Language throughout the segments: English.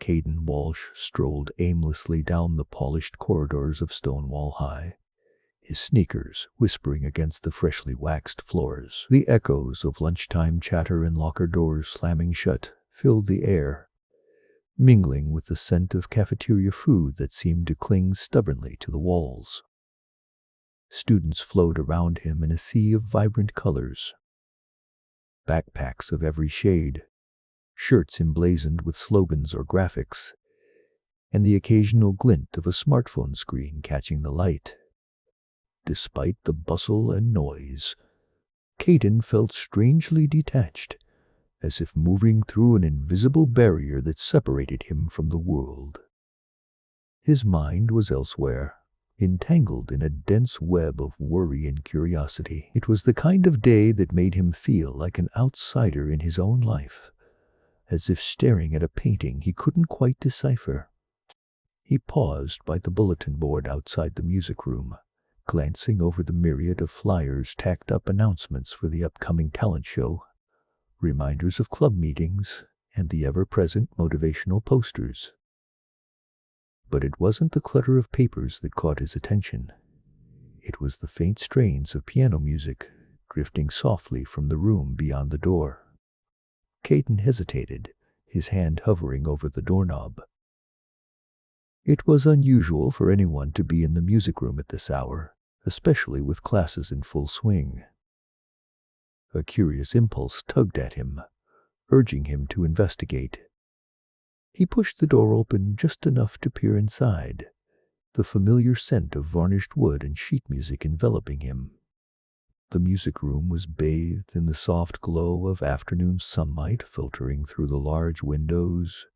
Caden Walsh strolled aimlessly down the polished corridors of Stonewall High, his sneakers whispering against the freshly waxed floors. The echoes of lunchtime chatter and locker doors slamming shut filled the air, mingling with the scent of cafeteria food that seemed to cling stubbornly to the walls. Students flowed around him in a sea of vibrant colors. Backpacks of every shade, shirts emblazoned with slogans or graphics, and the occasional glint of a smartphone screen catching the light. Despite the bustle and noise, Caden felt strangely detached, as if moving through an invisible barrier that separated him from the world. His mind was elsewhere, entangled in a dense web of worry and curiosity. It was the kind of day that made him feel like an outsider in his own life, as if staring at a painting he couldn't quite decipher. He paused by the bulletin board outside the music room, glancing over the myriad of flyers, tacked up announcements for the upcoming talent show, reminders of club meetings, and the ever-present motivational posters. But it wasn't the clutter of papers that caught his attention. It was the faint strains of piano music drifting softly from the room beyond the door. Caden hesitated, his hand hovering over the doorknob. It was unusual for anyone to be in the music room at this hour, especially with classes in full swing. A curious impulse tugged at him, urging him to investigate. He pushed the door open just enough to peer inside, the familiar scent of varnished wood and sheet music enveloping him. The music room was bathed in the soft glow of afternoon sunlight filtering through the large windows.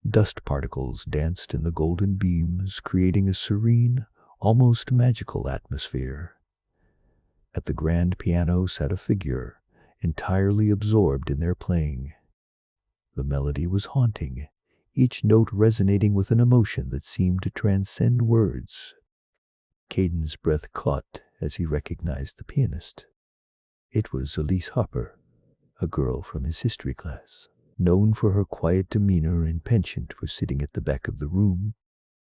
Dust particles danced in the golden beams, creating a serene, almost magical atmosphere. At the grand piano sat a figure, entirely absorbed in their playing. The melody was haunting, each note resonating with an emotion that seemed to transcend words. Caden's breath caught as he recognized the pianist. It was Elise Hopper, a girl from his history class. Known for her quiet demeanor and penchant for sitting at the back of the room,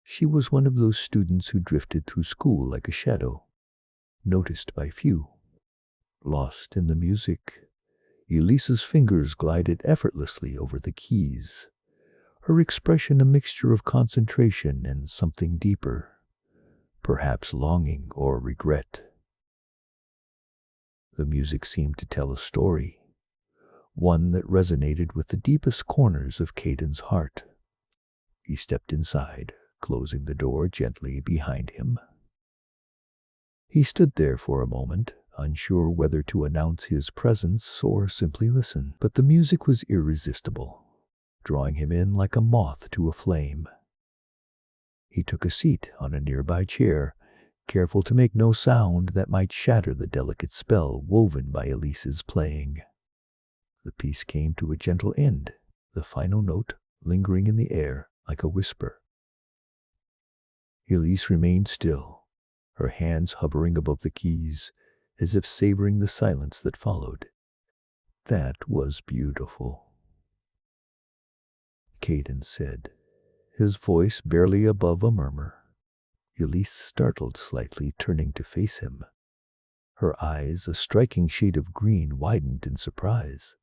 she was one of those students who drifted through school like a shadow, noticed by few. Lost in the music, Elise's fingers glided effortlessly over the keys, her expression a mixture of concentration and something deeper, perhaps longing or regret. The music seemed to tell a story, one that resonated with the deepest corners of Caden's heart. He stepped inside, closing the door gently behind him. He stood there for a moment, unsure whether to announce his presence or simply listen, but the music was irresistible, drawing him in like a moth to a flame. He took a seat on a nearby chair, careful to make no sound that might shatter the delicate spell woven by Elise's playing. The piece came to a gentle end, the final note lingering in the air like a whisper. Elise remained still, her hands hovering above the keys, as if savoring the silence that followed. That was beautiful, Caden said, his voice barely above a murmur. Elise startled slightly, turning to face him. Her eyes, a striking shade of green, widened in surprise.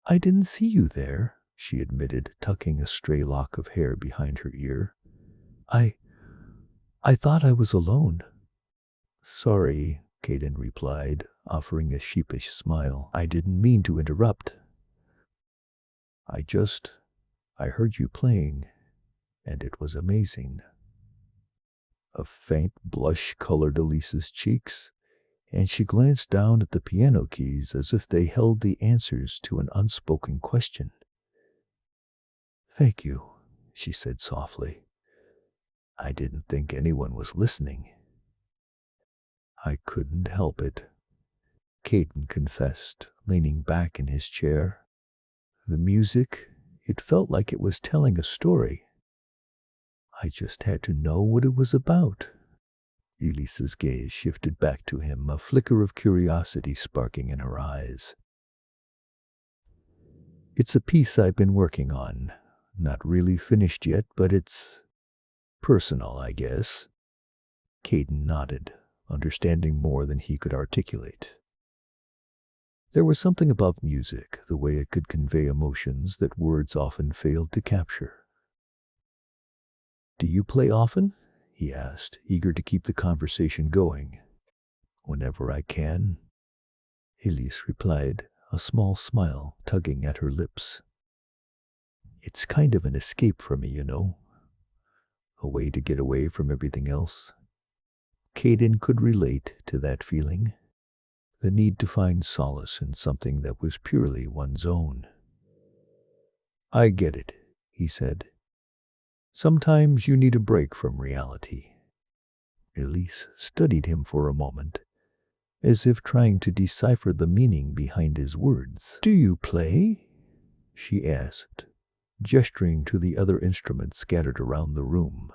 "I didn't see you there," she admitted, tucking a stray lock of hair behind her ear. I thought I was alone." "Sorry," Caden replied, offering a sheepish smile. "I didn't mean to interrupt. I heard you playing, and it was amazing." A faint blush colored Elise's cheeks, and she glanced down at the piano keys as if they held the answers to an unspoken question. "Thank you," she said softly. "I didn't think anyone was listening." "I couldn't help it," Caden confessed, leaning back in his chair. "The music, it felt like it was telling a story. I just had to know what it was about." Elise's gaze shifted back to him, a flicker of curiosity sparking in her eyes. "It's a piece I've been working on," Not really finished yet, but it's personal, I guess. Caden nodded, understanding more than he could articulate. There was something about music, the way it could convey emotions that words often failed to capture. "Do you play often?" he asked, eager to keep the conversation going. "Whenever I can," Elise replied, a small smile tugging at her lips. "It's kind of an escape for me, you know. A way to get away from everything else." Caden could relate to that feeling, the need to find solace in something that was purely one's own. "I get it," he said. "Sometimes you need a break from reality." Elise studied him for a moment, as if trying to decipher the meaning behind his words. "Do you play?" she asked, gesturing to the other instruments scattered around the room.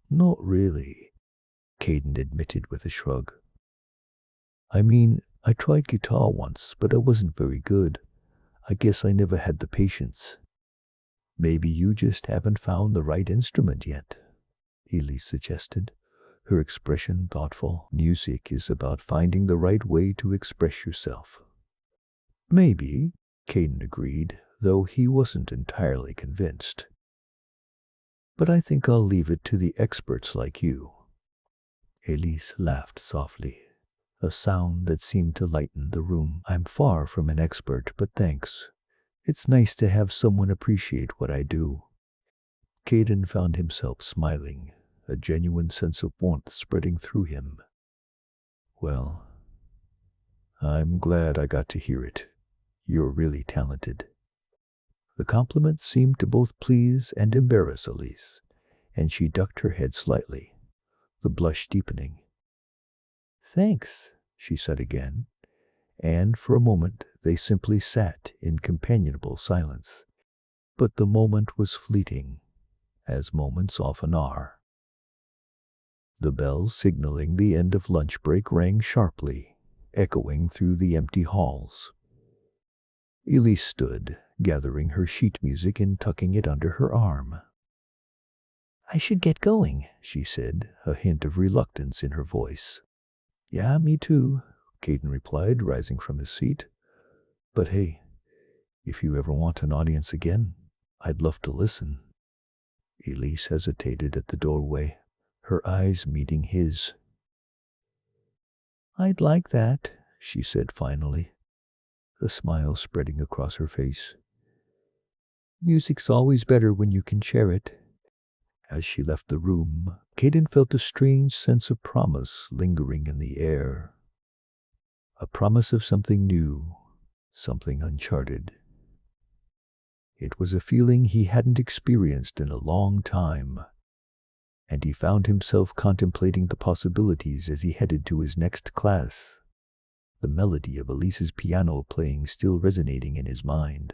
"Not really," Caden admitted with a shrug. "I mean, I tried guitar once, but I wasn't very good. I guess I never had the patience." "Maybe you just haven't found the right instrument yet," Elise suggested, her expression thoughtful. "Music is about finding the right way to express yourself." "Maybe," Caden agreed, though he wasn't entirely convinced. "But I think I'll leave it to the experts like you." Elise laughed softly, a sound that seemed to lighten the room. "I'm far from an expert, but thanks. It's nice to have someone appreciate what I do." Caden found himself smiling, a genuine sense of warmth spreading through him. "Well, I'm glad I got to hear it. You're really talented." The compliment seemed to both please and embarrass Elise, and she ducked her head slightly, the blush deepening. "Thanks," she said again, and for a moment they simply sat in companionable silence. But the moment was fleeting, as moments often are. The bell signaling the end of lunch break rang sharply, echoing through the empty halls. Elise stood, gathering her sheet music and tucking it under her arm. "I should get going," she said, a hint of reluctance in her voice. "Yeah, me too," Caden replied, rising from his seat. "But hey, if you ever want an audience again, I'd love to listen." Elise hesitated at the doorway, her eyes meeting his. "I'd like that," she said finally, a smile spreading across her face. "Music's always better when you can share it." As she left the room, Caden felt a strange sense of promise lingering in the air. A promise of something new, something uncharted. It was a feeling he hadn't experienced in a long time, and he found himself contemplating the possibilities as he headed to his next class, the melody of Elise's piano playing still resonating in his mind.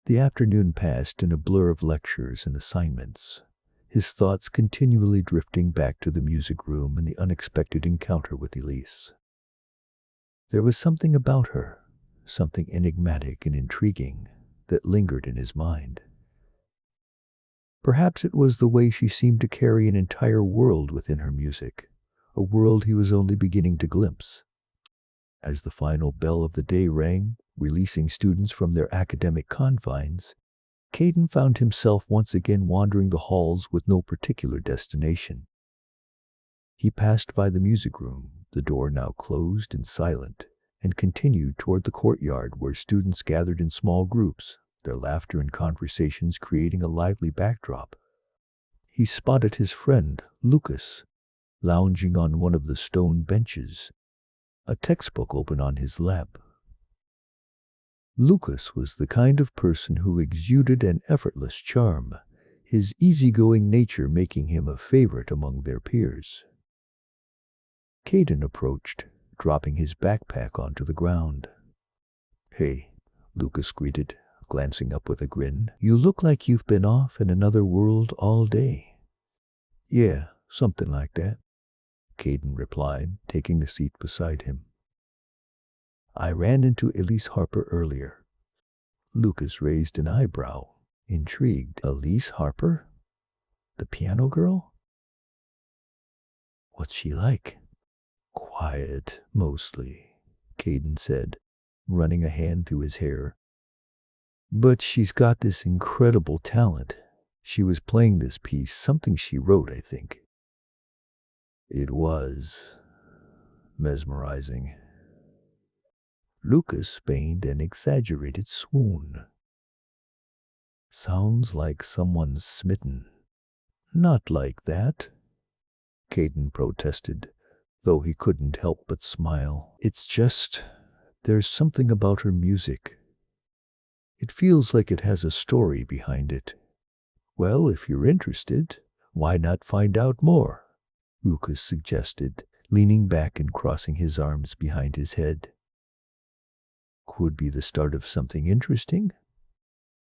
The afternoon passed in a blur of lectures and assignments, his thoughts continually drifting back to the music room and the unexpected encounter with Elise. There was something about her, something enigmatic and intriguing, that lingered in his mind. Perhaps it was the way she seemed to carry an entire world within her music, a world he was only beginning to glimpse. As the final bell of the day rang, releasing students from their academic confines, Caden found himself once again wandering the halls with no particular destination. He passed by the music room, the door now closed and silent, and continued toward the courtyard where students gathered in small groups, their laughter and conversations creating a lively backdrop. He spotted his friend, Lucas, lounging on one of the stone benches, a textbook open on his lap. Lucas was the kind of person who exuded an effortless charm, his easygoing nature making him a favorite among their peers. Caden approached, dropping his backpack onto the ground. "Hey," Lucas greeted, glancing up with a grin. "You look like you've been off in another world all day." "Yeah, something like that," Caden replied, taking the seat beside him. "I ran into Elise Harper earlier." Lucas raised an eyebrow, Intrigued. Elise Harper? The piano girl? What's she like? Quiet, mostly, Caden said, running a hand through his hair. But she's got this incredible talent. She was playing this piece, something she wrote, I think. It was mesmerizing. Lucas feigned an exaggerated swoon. Sounds like someone's smitten. Not like that, Caden protested, though he couldn't help but smile. It's just, there's something about her music. It feels like it has a story behind it. Well, if you're interested, why not find out more? Lucas suggested, leaning back and crossing his arms behind his head. Could be the start of something interesting.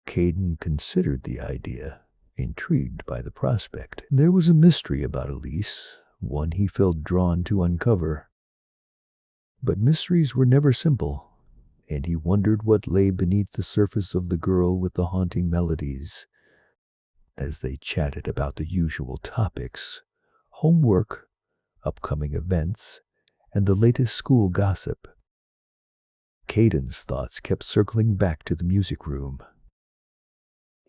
Caden considered the idea, intrigued by the prospect. There was a mystery about Elise, one he felt drawn to uncover. But mysteries were never simple, and he wondered what lay beneath the surface of the girl with the haunting melodies. As they chatted about the usual topics, homework, upcoming events, and the latest school gossip, Caden's thoughts kept circling back to the music room.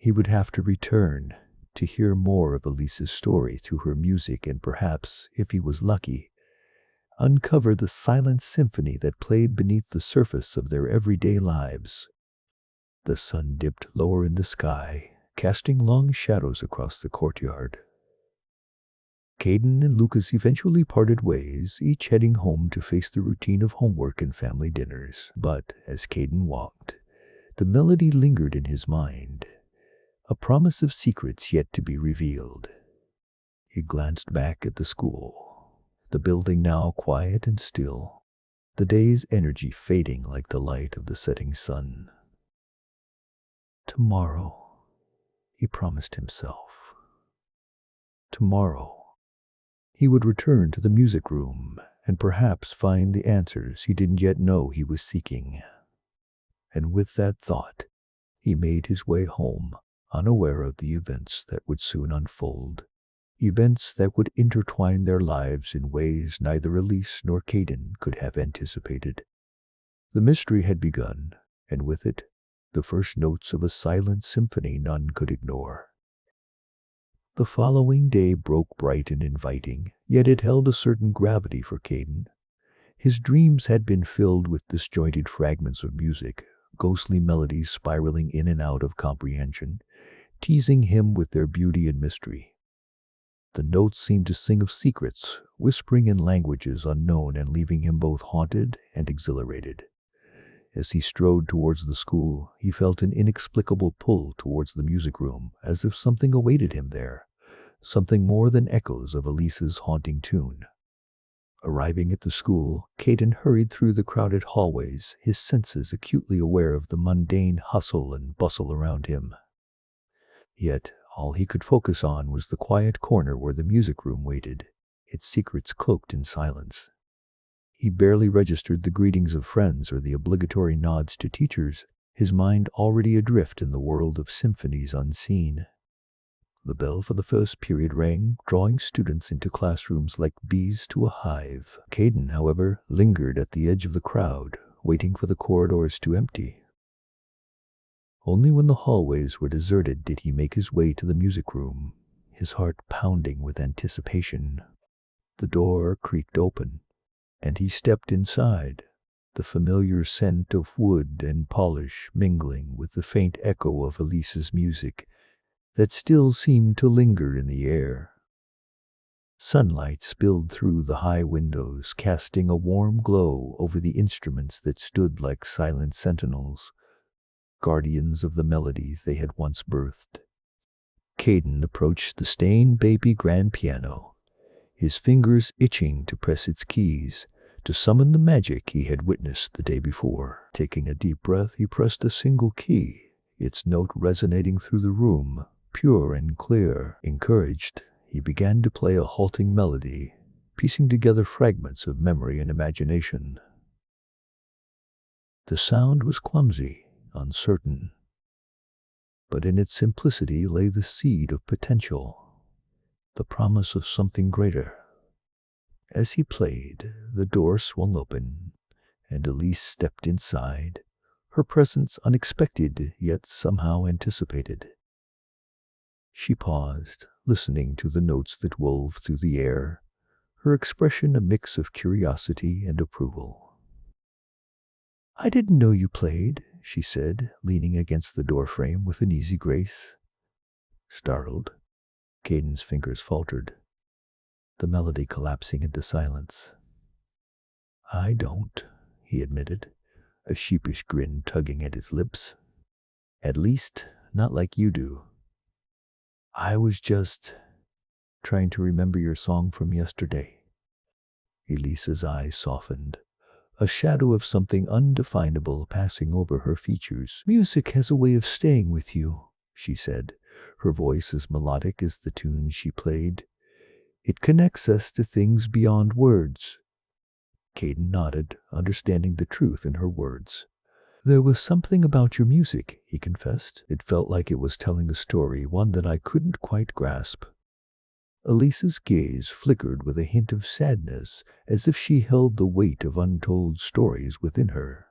He would have to return to hear more of Elise's story through her music and perhaps, if he was lucky, uncover the silent symphony that played beneath the surface of their everyday lives. The sun dipped lower in the sky, casting long shadows across the courtyard. Caden and Lucas eventually parted ways, each heading home to face the routine of homework and family dinners. But as Caden walked, the melody lingered in his mind, a promise of secrets yet to be revealed. He glanced back at the school, the building now quiet and still, the day's energy fading like the light of the setting sun. Tomorrow, he promised himself. Tomorrow, he would return to the music room and perhaps find the answers he didn't yet know he was seeking. And with that thought, he made his way home, unaware of the events that would soon unfold. Events that would intertwine their lives in ways neither Elise nor Caden could have anticipated. The mystery had begun, and with it, the first notes of a silent symphony none could ignore. The following day broke bright and inviting, yet it held a certain gravity for Caden. His dreams had been filled with disjointed fragments of music, ghostly melodies spiraling in and out of comprehension, teasing him with their beauty and mystery. The notes seemed to sing of secrets, whispering in languages unknown and leaving him both haunted and exhilarated. As he strode towards the school, he felt an inexplicable pull towards the music room, as if something awaited him there, something more than echoes of Elise's haunting tune. Arriving at the school, Caden hurried through the crowded hallways, his senses acutely aware of the mundane hustle and bustle around him. Yet, all he could focus on was the quiet corner where the music room waited, its secrets cloaked in silence. He barely registered the greetings of friends or the obligatory nods to teachers, his mind already adrift in the world of symphonies unseen. The bell for the first period rang, drawing students into classrooms like bees to a hive. Caden, however, lingered at the edge of the crowd, waiting for the corridors to empty. Only when the hallways were deserted did he make his way to the music room, his heart pounding with anticipation. The door creaked open, and he stepped inside, the familiar scent of wood and polish mingling with the faint echo of Elise's music that still seemed to linger in the air. Sunlight spilled through the high windows, casting a warm glow over the instruments that stood like silent sentinels, guardians of the melodies they had once birthed. Caden approached the stained baby grand piano, his fingers itching to press its keys, to summon the magic he had witnessed the day before. Taking a deep breath, he pressed a single key, its note resonating through the room, pure and clear. Encouraged, he began to play a halting melody, piecing together fragments of memory and imagination. The sound was clumsy, uncertain, but in its simplicity lay the seed of potential, the promise of something greater. As he played, the door swung open, and Elise stepped inside, her presence unexpected yet somehow anticipated. She paused, listening to the notes that wove through the air, her expression a mix of curiosity and approval. "I didn't know you played," she said, leaning against the doorframe with an easy grace. Startled, Caden's fingers faltered, the melody collapsing into silence. "I don't," he admitted, a sheepish grin tugging at his lips. "At least, not like you do. I was just trying to remember your song from yesterday." Elisa's eyes softened, a shadow of something undefinable passing over her features. "Music has a way of staying with you," she said, her voice as melodic as the tunes she played. "It connects us to things beyond words." Caden nodded, understanding the truth in her words. "There was something about your music," he confessed. "It felt like it was telling a story, one that I couldn't quite grasp." Elisa's gaze flickered with a hint of sadness, as if she held the weight of untold stories within her.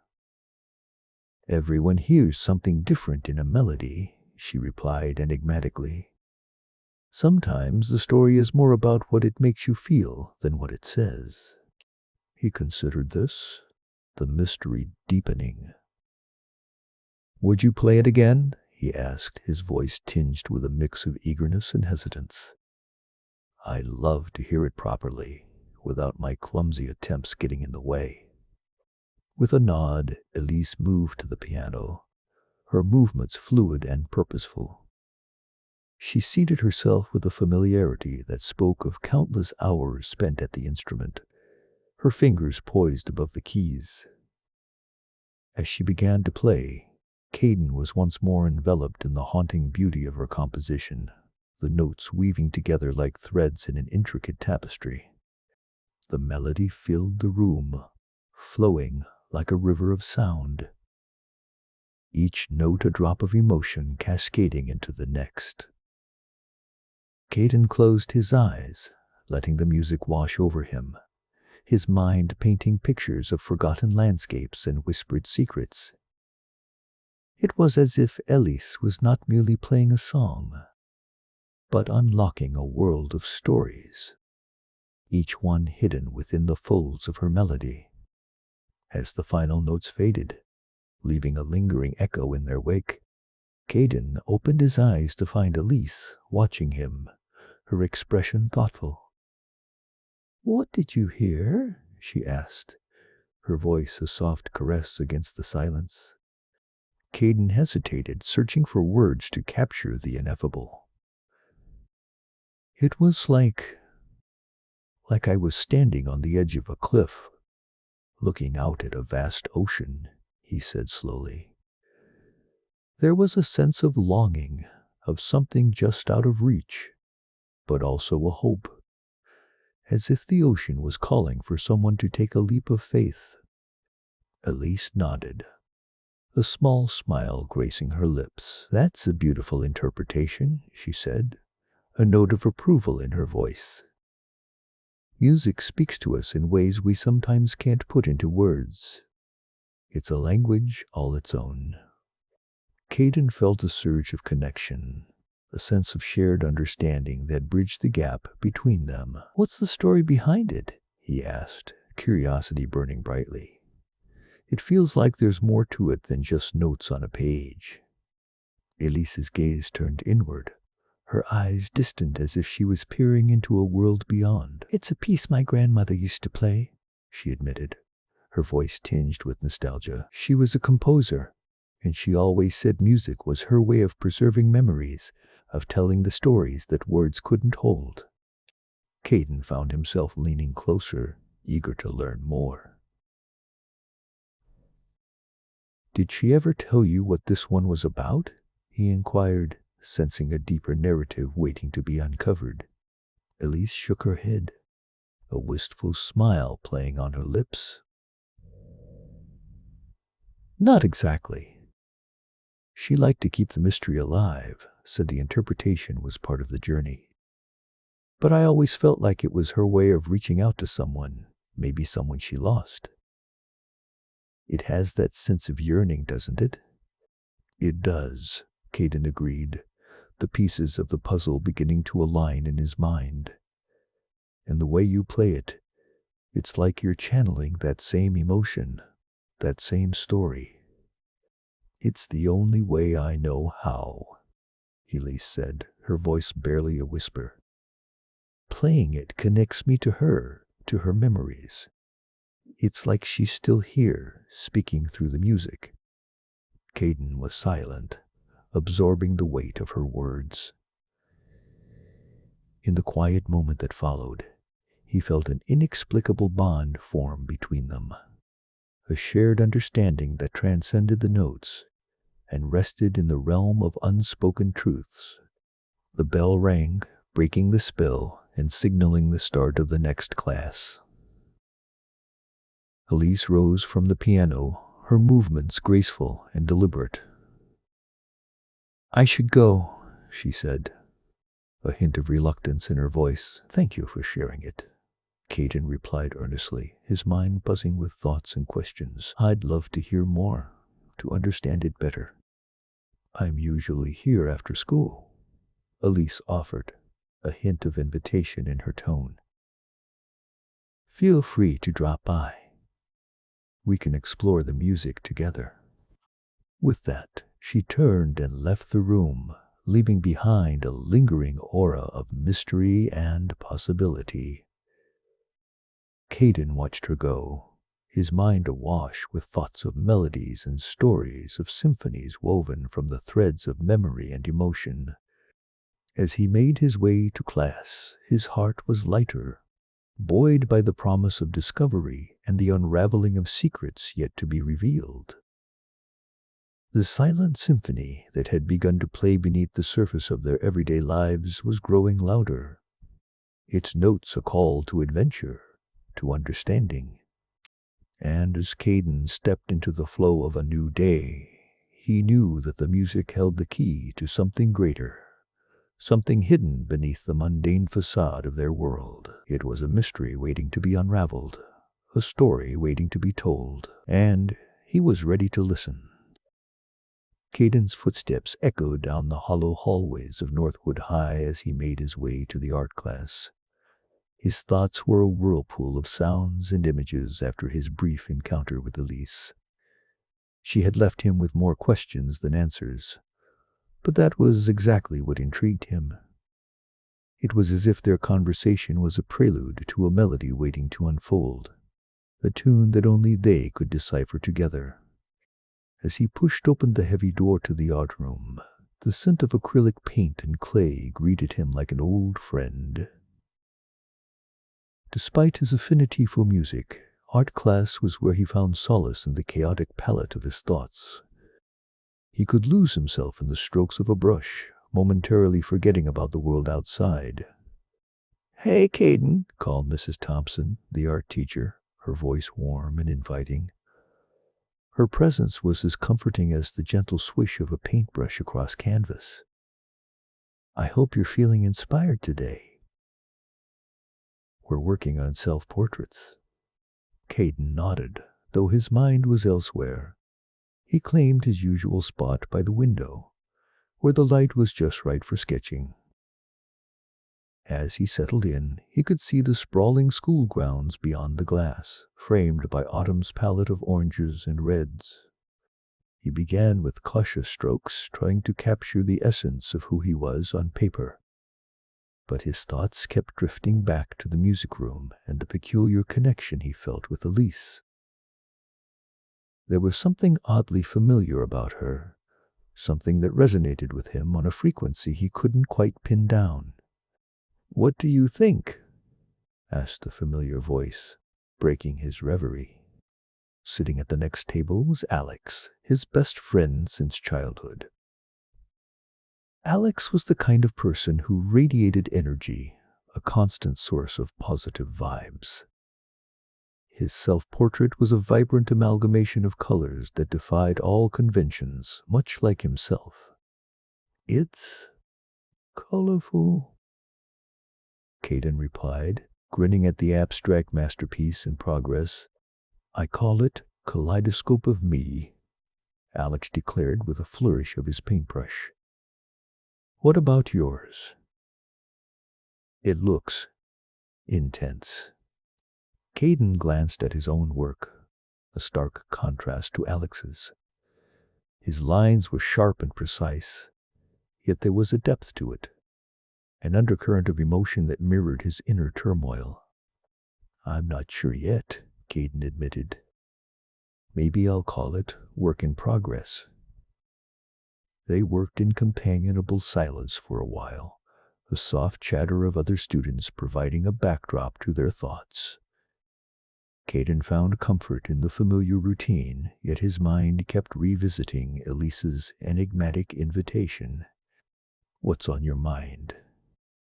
"Everyone hears something different in a melody," she replied enigmatically. "Sometimes the story is more about what it makes you feel than what it says." He considered this, the mystery deepening. "Would you play it again?" he asked, his voice tinged with a mix of eagerness and hesitance. "I'd love to hear it properly, without my clumsy attempts getting in the way." With a nod, Elise moved to the piano, her movements fluid and purposeful. She seated herself with a familiarity that spoke of countless hours spent at the instrument, her fingers poised above the keys. As she began to play, Caden was once more enveloped in the haunting beauty of her composition, the notes weaving together like threads in an intricate tapestry. The melody filled the room, flowing like a river of sound, each note a drop of emotion cascading into the next. Caden closed his eyes, letting the music wash over him, his mind painting pictures of forgotten landscapes and whispered secrets. It was as if Elise was not merely playing a song, but unlocking a world of stories, each one hidden within the folds of her melody. As the final notes faded, leaving a lingering echo in their wake, Caden opened his eyes to find Elise watching him, her expression thoughtful. "What did you hear?" she asked, her voice a soft caress against the silence. Caden hesitated, searching for words to capture the ineffable. "It was like I was standing on the edge of a cliff, looking out at a vast ocean," he said slowly. "There was a sense of longing, of something just out of reach, but also a hope, as if the ocean was calling for someone to take a leap of faith." Elise nodded, a small smile gracing her lips. "That's a beautiful interpretation," she said, a note of approval in her voice. "Music speaks to us in ways we sometimes can't put into words. It's a language all its own." Caden felt a surge of connection, a sense of shared understanding that bridged the gap between them. "What's the story behind it?" he asked, curiosity burning brightly. "It feels like there's more to it than just notes on a page." Elise's gaze turned inward, her eyes distant as if she was peering into a world beyond. "It's a piece my grandmother used to play," she admitted, her voice tinged with nostalgia. "She was a composer, and she always said music was her way of preserving memories, of telling the stories that words couldn't hold." Caden found himself leaning closer, eager to learn more. "Did she ever tell you what this one was about?" he inquired, sensing a deeper narrative waiting to be uncovered. Elise shook her head, a wistful smile playing on her lips. "Not exactly. She liked to keep the mystery alive, said the interpretation was part of the journey. But I always felt like it was her way of reaching out to someone, maybe someone she lost. It has that sense of yearning, doesn't it? It does, Caden agreed, the pieces of the puzzle beginning to align in his mind. And the way you play it, it's like you're channeling that same emotion, that same story. It's the only way I know how, Elise said, her voice barely a whisper. Playing it connects me to her memories. It's like she's still here, speaking through the music. Caden was silent, absorbing the weight of her words. In the quiet moment that followed, he felt an inexplicable bond form between them, a shared understanding that transcended the notes and rested in the realm of unspoken truths. The bell rang, breaking the spell and signaling the start of the next class. Elise rose from the piano, her movements graceful and deliberate. I should go, she said, a hint of reluctance in her voice. Thank you for sharing it, Caden replied earnestly, his mind buzzing with thoughts and questions. I'd love to hear more, to understand it better. I'm usually here after school, Elise offered, a hint of invitation in her tone. Feel free to drop by. We can explore the music together. With that, she turned and left the room, leaving behind a lingering aura of mystery and possibility. Caden watched her go, his mind awash with thoughts of melodies and stories of symphonies woven from the threads of memory and emotion. As he made his way to class, his heart was lighter, buoyed by the promise of discovery and the unraveling of secrets yet to be revealed. The silent symphony that had begun to play beneath the surface of their everyday lives was growing louder, its notes a call to adventure, to understanding. And as Caden stepped into the flow of a new day, he knew that the music held the key to something greater, something hidden beneath the mundane facade of their world. It was a mystery waiting to be unraveled, a story waiting to be told, and he was ready to listen. Caden's footsteps echoed down the hollow hallways of Northwood High as he made his way to the art class. His thoughts were a whirlpool of sounds and images after his brief encounter with Elise. She had left him with more questions than answers, but that was exactly what intrigued him. It was as if their conversation was a prelude to a melody waiting to unfold, a tune that only they could decipher together. As he pushed open the heavy door to the art room, the scent of acrylic paint and clay greeted him like an old friend. Despite his affinity for music, art class was where he found solace in the chaotic palette of his thoughts. He could lose himself in the strokes of a brush, momentarily forgetting about the world outside. Hey, Caden, called Mrs. Thompson, the art teacher, her voice warm and inviting. Her presence was as comforting as the gentle swish of a paintbrush across canvas. I hope you're feeling inspired today. We're working on self-portraits. Caden nodded, though his mind was elsewhere. He claimed his usual spot by the window, where the light was just right for sketching. As he settled in, he could see the sprawling school grounds beyond the glass, framed by autumn's palette of oranges and reds. He began with cautious strokes, trying to capture the essence of who he was on paper. But his thoughts kept drifting back to the music room and the peculiar connection he felt with Elise. There was something oddly familiar about her, something that resonated with him on a frequency he couldn't quite pin down. What do you think? Asked the familiar voice, breaking his reverie. Sitting at the next table was Alex, his best friend since childhood. Alex was the kind of person who radiated energy, a constant source of positive vibes. His self-portrait was a vibrant amalgamation of colors that defied all conventions, much like himself. "It's colorful," Caden replied, grinning at the abstract masterpiece in progress. "I call it Kaleidoscope of Me," Alex declared with a flourish of his paintbrush. "What about yours?" "It looks intense." Caden glanced at his own work, a stark contrast to Alex's. His lines were sharp and precise, yet there was a depth to it, an undercurrent of emotion that mirrored his inner turmoil. "I'm not sure yet," Caden admitted. "Maybe I'll call it work in progress." They worked in companionable silence for a while, the soft chatter of other students providing a backdrop to their thoughts. Caden found comfort in the familiar routine, yet his mind kept revisiting Elise's enigmatic invitation. "What's on your mind?"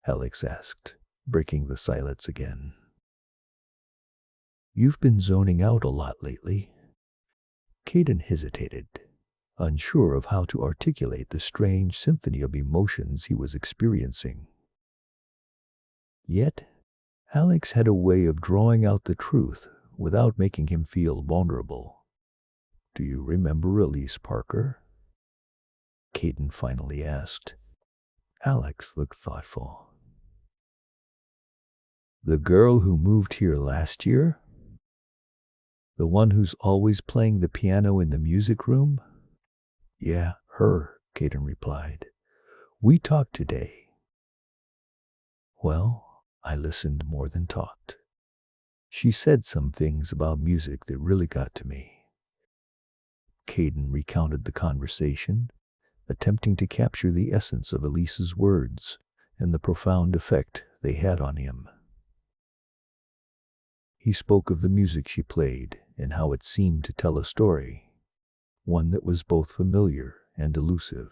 Alex asked, breaking the silence again. "You've been zoning out a lot lately." Caden hesitated, unsure of how to articulate the strange symphony of emotions he was experiencing. Yet, Alex had a way of drawing out the truth without making him feel vulnerable. "Do you remember Elise Parker?" Caden finally asked. Alex looked thoughtful. "The girl who moved here last year? The one who's always playing the piano in the music room?" "Yeah, her," Caden replied. "We talked today." "Well, I listened more than talked. She said some things about music that really got to me." Caden recounted the conversation, attempting to capture the essence of Elise's words and the profound effect they had on him. He spoke of the music she played and how it seemed to tell a story, one that was both familiar and elusive.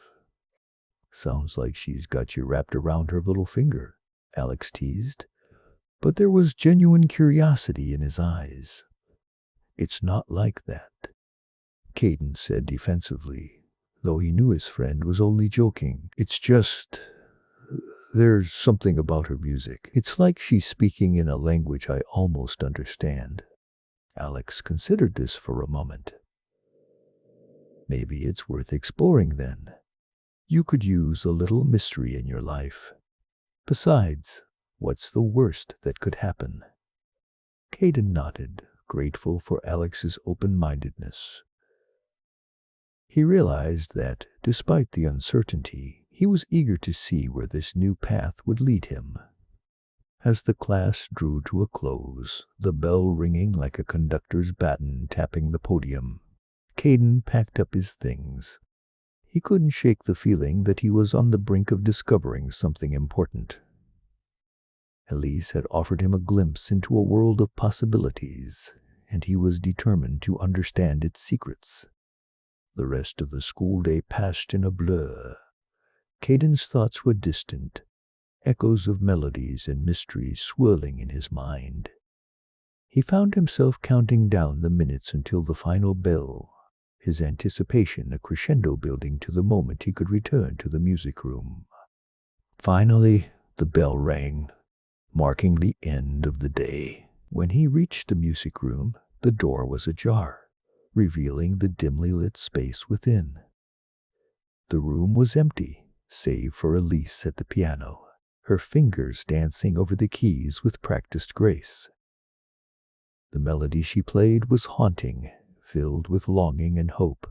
"Sounds like she's got you wrapped around her little finger," Alex teased, but there was genuine curiosity in his eyes. "It's not like that," Caden said defensively, though he knew his friend was only joking. "It's just, there's something about her music. It's like she's speaking in a language I almost understand." Alex considered this for a moment. "Maybe it's worth exploring then. You could use a little mystery in your life. Besides, what's the worst that could happen?" Caden nodded, grateful for Alex's open-mindedness. He realized that, despite the uncertainty, he was eager to see where this new path would lead him. As the class drew to a close, the bell ringing like a conductor's baton tapping the podium, Caden packed up his things. He couldn't shake the feeling that he was on the brink of discovering something important. Elise had offered him a glimpse into a world of possibilities, and he was determined to understand its secrets. The rest of the school day passed in a blur. Caden's thoughts were distant, echoes of melodies and mysteries swirling in his mind. He found himself counting down the minutes until the final bell, his anticipation a crescendo building to the moment he could return to the music room. Finally, the bell rang, marking the end of the day. When he reached the music room, the door was ajar, revealing the dimly lit space within. The room was empty, save for Elise at the piano, her fingers dancing over the keys with practiced grace. The melody she played was haunting, filled with longing and hope,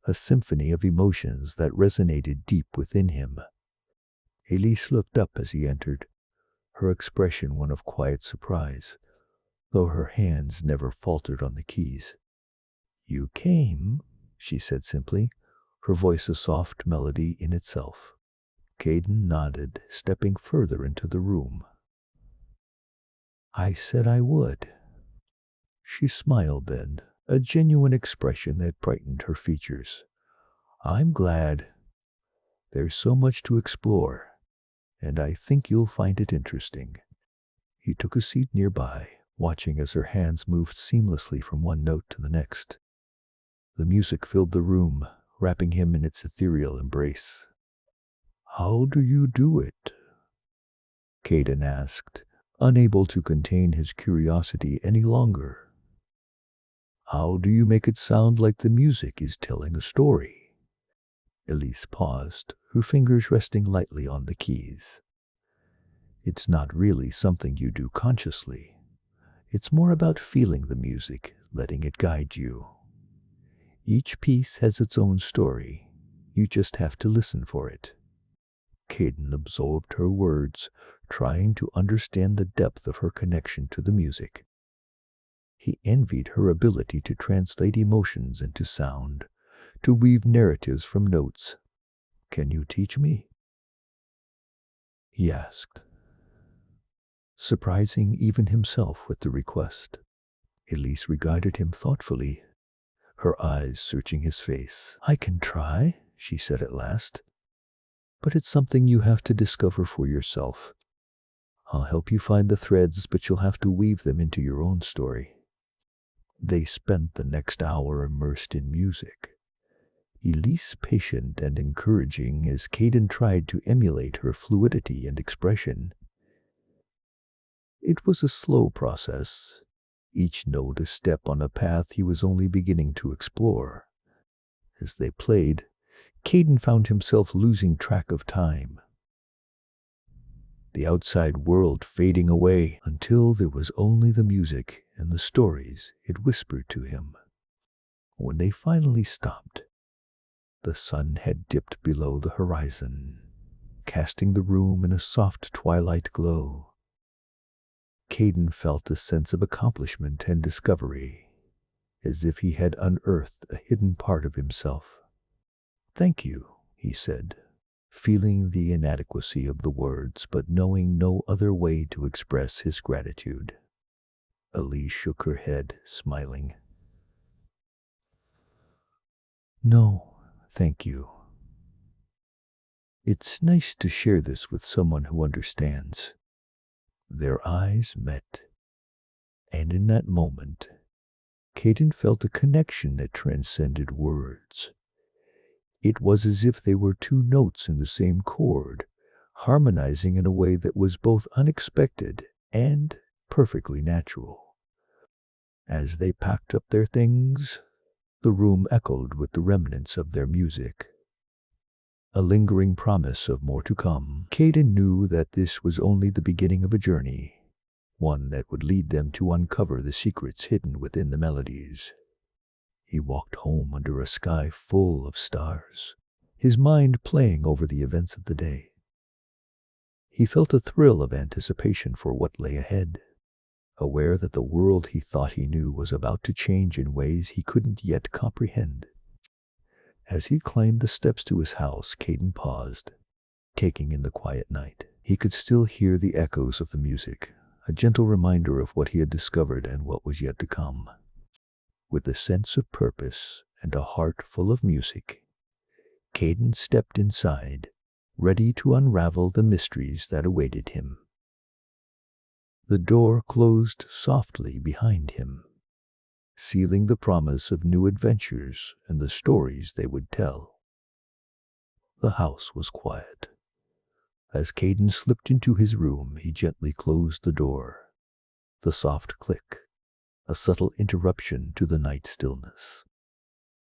a symphony of emotions that resonated deep within him. Elise looked up as he entered, her expression one of quiet surprise, though her hands never faltered on the keys. "You came," she said simply, her voice a soft melody in itself. Caden nodded, stepping further into the room. "I said I would." She smiled then, a genuine expression that brightened her features. "I'm glad. There's so much to explore, and I think you'll find it interesting." He took a seat nearby, watching as her hands moved seamlessly from one note to the next. The music filled the room, wrapping him in its ethereal embrace. "How do you do it?" Caden asked, unable to contain his curiosity any longer. "How do you make it sound like the music is telling a story?" Elise paused, her fingers resting lightly on the keys. "It's not really something you do consciously. It's more about feeling the music, letting it guide you. Each piece has its own story. You just have to listen for it." Caden absorbed her words, trying to understand the depth of her connection to the music. He envied her ability to translate emotions into sound, to weave narratives from notes. "Can you teach me?" he asked, surprising even himself with the request. Elise regarded him thoughtfully, her eyes searching his face. "I can try," she said at last, "but it's something you have to discover for yourself. I'll help you find the threads, but you'll have to weave them into your own story." They spent the next hour immersed in music, Elise patient and encouraging as Caden tried to emulate her fluidity and expression. It was a slow process, each note a step on a path he was only beginning to explore. As they played, Caden found himself losing track of time, the outside world fading away until there was only the music and the stories it whispered to him. When they finally stopped, the sun had dipped below the horizon, casting the room in a soft twilight glow. Caden felt a sense of accomplishment and discovery, as if he had unearthed a hidden part of himself. "Thank you," he said, feeling the inadequacy of the words but knowing no other way to express his gratitude. Elise shook her head, smiling. "No, thank you. It's nice to share this with someone who understands." Their eyes met, and in that moment, Caden felt a connection that transcended words. It was as if they were two notes in the same chord, harmonizing in a way that was both unexpected and perfectly natural. As they packed up their things, the room echoed with the remnants of their music, a lingering promise of more to come. Caden knew that this was only the beginning of a journey, one that would lead them to uncover the secrets hidden within the melodies. He walked home under a sky full of stars, his mind playing over the events of the day. He felt a thrill of anticipation for what lay ahead, aware that the world he thought he knew was about to change in ways he couldn't yet comprehend. As he climbed the steps to his house, Caden paused, taking in the quiet night. He could still hear the echoes of the music, a gentle reminder of what he had discovered and what was yet to come. With a sense of purpose and a heart full of music, Caden stepped inside, ready to unravel the mysteries that awaited him. The door closed softly behind him, sealing the promise of new adventures and the stories they would tell. The house was quiet. As Caden slipped into his room, he gently closed the door. The soft click, a subtle interruption to the night stillness.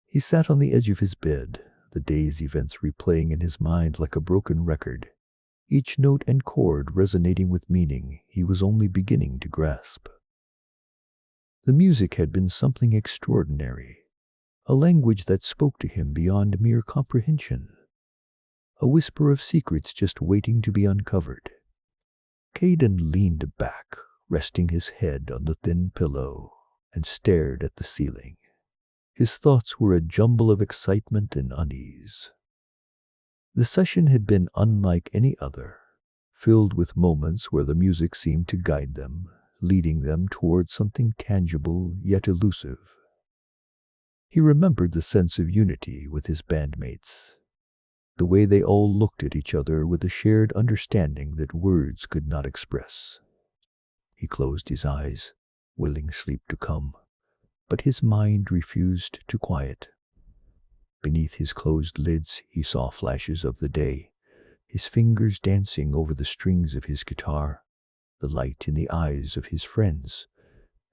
He sat on the edge of his bed, the day's events replaying in his mind like a broken record, each note and chord resonating with meaning he was only beginning to grasp. The music had been something extraordinary, a language that spoke to him beyond mere comprehension, a whisper of secrets just waiting to be uncovered. Caden leaned back, resting his head on the thin pillow, and stared at the ceiling. His thoughts were a jumble of excitement and unease. The session had been unlike any other, filled with moments where the music seemed to guide them, leading them towards something tangible yet elusive. He remembered the sense of unity with his bandmates, the way they all looked at each other with a shared understanding that words could not express. He closed his eyes, willing sleep to come, but his mind refused to quiet. Beneath his closed lids, he saw flashes of the day, his fingers dancing over the strings of his guitar, the light in the eyes of his friends,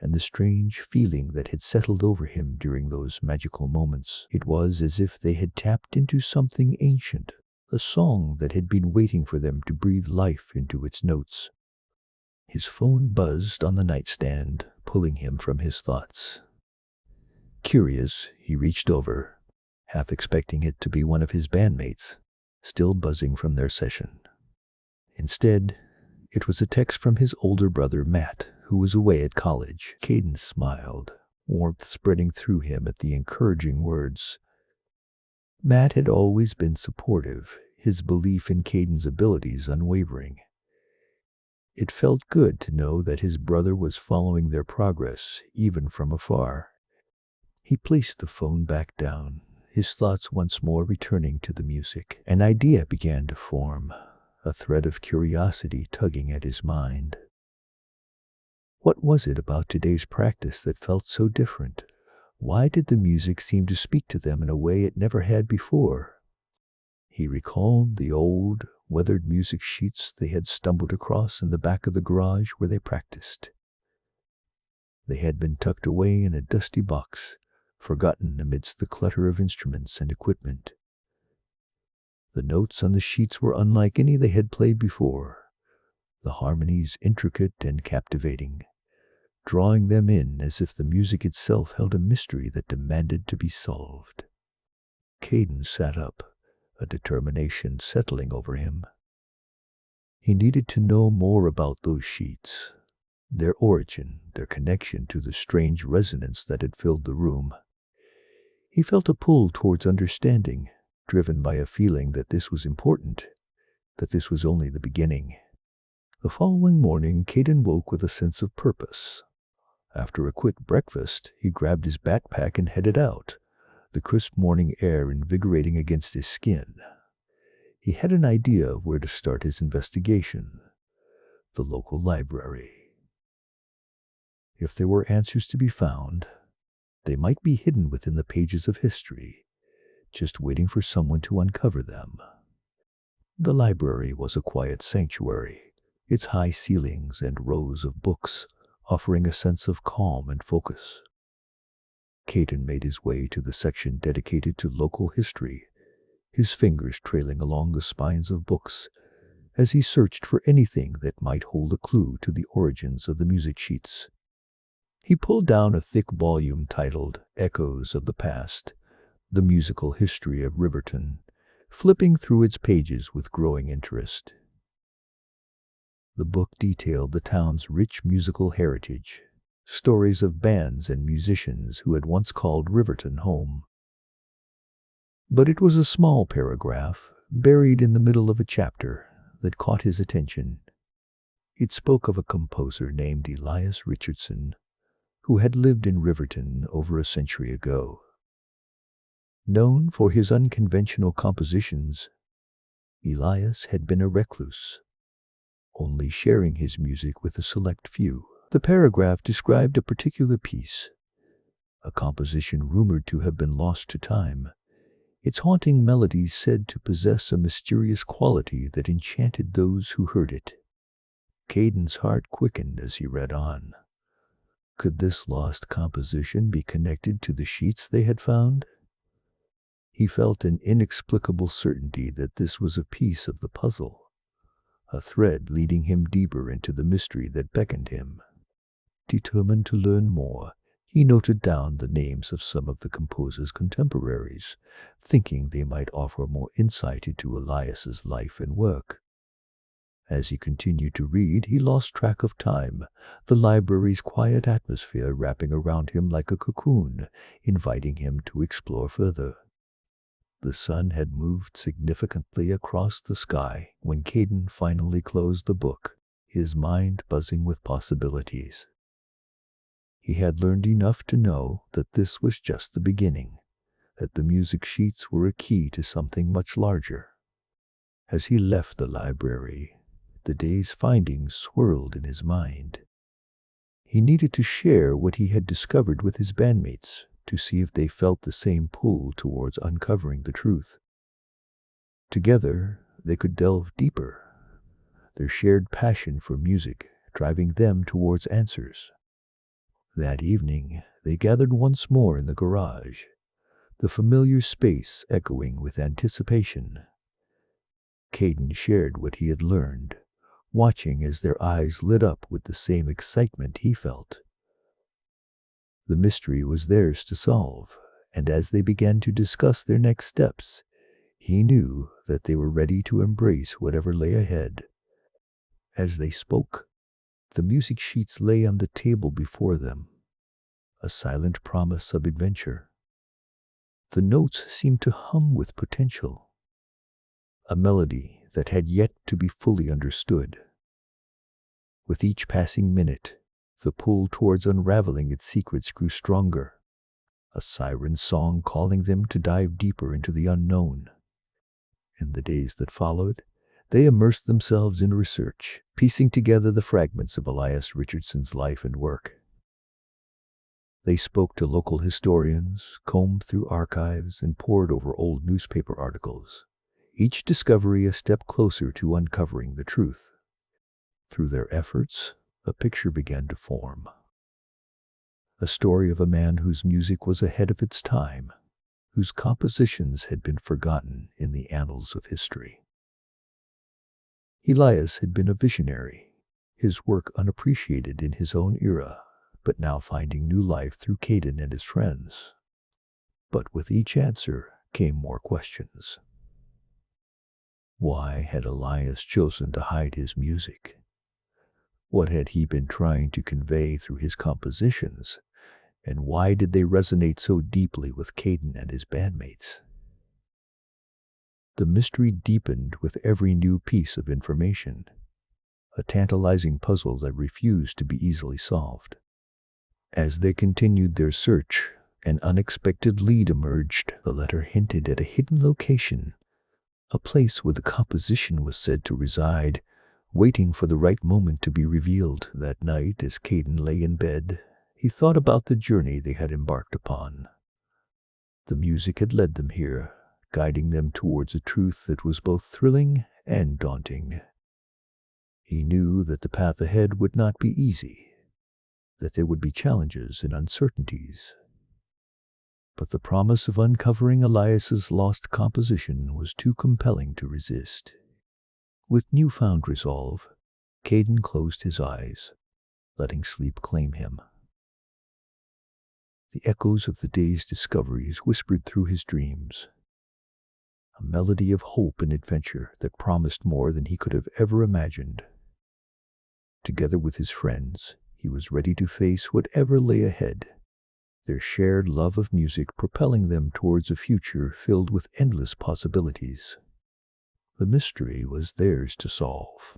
and the strange feeling that had settled over him during those magical moments. It was as if they had tapped into something ancient, a song that had been waiting for them to breathe life into its notes. His phone buzzed on the nightstand, pulling him from his thoughts. Curious, he reached over, half expecting it to be one of his bandmates, still buzzing from their session. Instead, it was a text from his older brother Matt, who was away at college. Caden smiled, warmth spreading through him at the encouraging words. Matt had always been supportive, his belief in Caden's abilities unwavering. It felt good to know that his brother was following their progress, even from afar. He placed the phone back down, his thoughts once more returning to the music. An idea began to form, a thread of curiosity tugging at his mind. What was it about today's practice that felt so different? Why did the music seem to speak to them in a way it never had before? He recalled the old, weathered music sheets they had stumbled across in the back of the garage where they practiced. They had been tucked away in a dusty box, forgotten amidst the clutter of instruments and equipment. The notes on the sheets were unlike any they had played before, the harmonies intricate and captivating, drawing them in as if the music itself held a mystery that demanded to be solved. Caden sat up, a determination settling over him. He needed to know more about those sheets, their origin, their connection to the strange resonance that had filled the room. He felt a pull towards understanding, driven by a feeling that this was important, that this was only the beginning. The following morning, Caden woke with a sense of purpose. After a quick breakfast, he grabbed his backpack and headed out, the crisp morning air invigorating against his skin. He had an idea of where to start his investigation: the local library. If there were answers to be found, they might be hidden within the pages of history, just waiting for someone to uncover them. The library was a quiet sanctuary, its high ceilings and rows of books offering a sense of calm and focus. Caden made his way to the section dedicated to local history, his fingers trailing along the spines of books as he searched for anything that might hold a clue to the origins of the music sheets. He pulled down a thick volume titled Echoes of the Past, The Musical History of Riverton, flipping through its pages with growing interest. The book detailed the town's rich musical heritage, stories of bands and musicians who had once called Riverton home. But it was a small paragraph, buried in the middle of a chapter, that caught his attention. It spoke of a composer named Elias Richardson, who had lived in Riverton over a century ago. Known for his unconventional compositions, Elias had been a recluse, only sharing his music with a select few. The paragraph described a particular piece, a composition rumored to have been lost to time, its haunting melodies said to possess a mysterious quality that enchanted those who heard it. Caden's heart quickened as he read on. Could this lost composition be connected to the sheets they had found? He felt an inexplicable certainty that this was a piece of the puzzle, a thread leading him deeper into the mystery that beckoned him. Determined to learn more, he noted down the names of some of the composer's contemporaries, thinking they might offer more insight into Elias's life and work. As he continued to read, he lost track of time, the library's quiet atmosphere wrapping around him like a cocoon, inviting him to explore further. The sun had moved significantly across the sky when Caden finally closed the book, his mind buzzing with possibilities. He had learned enough to know that this was just the beginning, that the music sheets were a key to something much larger. As he left the library, the day's findings swirled in his mind. He needed to share what he had discovered with his bandmates to see if they felt the same pull towards uncovering the truth. Together, they could delve deeper, their shared passion for music driving them towards answers. That evening, they gathered once more in the garage, the familiar space echoing with anticipation. Caden shared what he had learned, watching as their eyes lit up with the same excitement he felt. The mystery was theirs to solve, and as they began to discuss their next steps, he knew that they were ready to embrace whatever lay ahead. As they spoke, the music sheets lay on the table before them, a silent promise of adventure. The notes seemed to hum with potential, a melody that had yet to be fully understood. With each passing minute, the pull towards unraveling its secrets grew stronger, a siren song calling them to dive deeper into the unknown. In the days that followed, they immersed themselves in research, piecing together the fragments of Elias Richardson's life and work. They spoke to local historians, combed through archives, and pored over old newspaper articles, each discovery a step closer to uncovering the truth. Through their efforts, a picture began to form. A story of a man whose music was ahead of its time, whose compositions had been forgotten in the annals of history. Elias had been a visionary, his work unappreciated in his own era, but now finding new life through Caden and his friends. But with each answer came more questions. Why had Elias chosen to hide his music? What had he been trying to convey through his compositions, and why did they resonate so deeply with Caden and his bandmates? The mystery deepened with every new piece of information, a tantalizing puzzle that refused to be easily solved. As they continued their search, an unexpected lead emerged. The letter hinted at a hidden location, a place where the composition was said to reside, waiting for the right moment to be revealed. That night, as Caden lay in bed, he thought about the journey they had embarked upon. The music had led them here, guiding them towards a truth that was both thrilling and daunting. He knew that the path ahead would not be easy, that there would be challenges and uncertainties. But the promise of uncovering Elias's lost composition was too compelling to resist. With newfound resolve, Caden closed his eyes, letting sleep claim him. The echoes of the day's discoveries whispered through his dreams, a melody of hope and adventure that promised more than he could have ever imagined. Together with his friends, he was ready to face whatever lay ahead, their shared love of music propelling them towards a future filled with endless possibilities. The mystery was theirs to solve.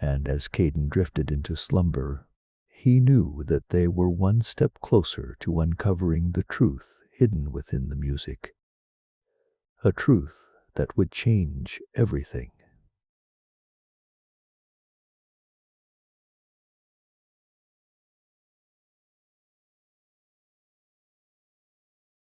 And as Caden drifted into slumber, he knew that they were one step closer to uncovering the truth hidden within the music. A truth that would change everything.